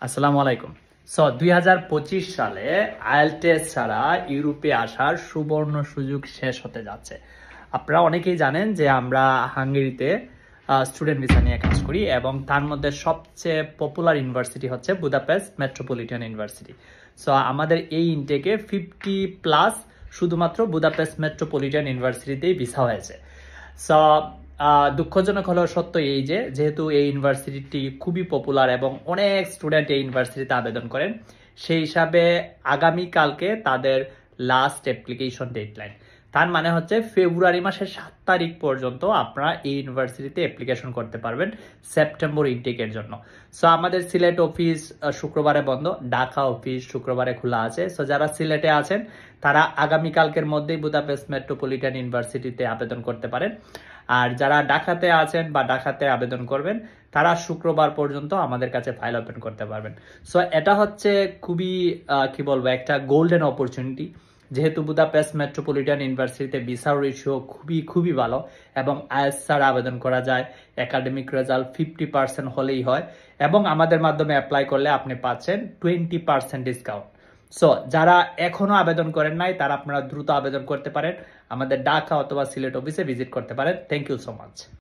আসসালামু আলাইকুম। 2025 সালে আইএলটিএস ছাড়া ইউরোপে আসার সুবর্ণ সুযোগ শেষ হতে যাচ্ছে। আপনারা অনেকেই জানেন যে আমরা হাঙ্গেরিতে স্টুডেন্ট ভিসা নিয়ে কাজ করি এবং তার মধ্যে সবচেয়ে পপুলার ইউনিভার্সিটি হচ্ছে বুদাপেস্ট মেট্রোপলিটন ইউনিভার্সিটি। আমাদের এই ইনটেকে 50+ শুধুমাত্র বুদাপেস্ট মেট্রোপলিটন ইউনিভার্সিটিতেই ভিসা হয়েছে। সো দুঃখজনক হলেও সত্য এই যে যেহেতু এই ইউনিভার্সিটিটি খুবই পপুলার এবং অনেক স্টুডেন্ট এই ইউনিভার্সিটিতে আবেদন করেন, সেই হিসাবে আগামীকালকে তাদের লাস্ট অ্যাপ্লিকেশন ডেডলাইন। তার মানে হচ্ছে ফেব্রুয়ারি মাসের 7 তারিখ পর্যন্ত আপনারা এই ইউনিভার্সিটিতে অ্যাপ্লিকেশন করতে পারবেন সেপ্টেম্বর ইনটেকের জন্য। আমাদের সিলেট অফিস শুক্রবারে বন্ধ, ঢাকা অফিস শুক্রবারে খোলা আছে। যারা সিলেটে আছেন তারা আগামীকালকের মধ্যেই বুদাপেস্ট মেট্রোপলিটন ইউনিভার্সিটিতে আবেদন করতে পারেন। আর যারা ঢাকাতে আছেন বা ঢাকাতে আবেদন করবেন তারা শুক্রবার পর্যন্ত আমাদের কাছে ফাইল ওপেন করতে পারবেন। এটা হচ্ছে খুবই কি বলবো, একটা গোল্ডেন অপরচুনিটি। যেহেতু বুদাপেস্ট মেট্রোপলিটন ইউনিভার্সিটিতে ভিসা রেশিও খুবই ভালো এবং আইএলটিএস ছাড়া আবেদন করা যায়। একাডেমিক রেজাল্ট 50% হলেই হয় এবং আমাদের মাধ্যমে অ্যাপ্লাই করলে আপনি পাচ্ছেন 20% ডিসকাউন্ট। যারা এখনো আবেদন করেন নাই তারা আপনারা দ্রুত আবেদন করতে পারেন। আমাদের ঢাকা অথবা সিলেট অফিসে ভিজিট করতে পারেন। Thank you so much.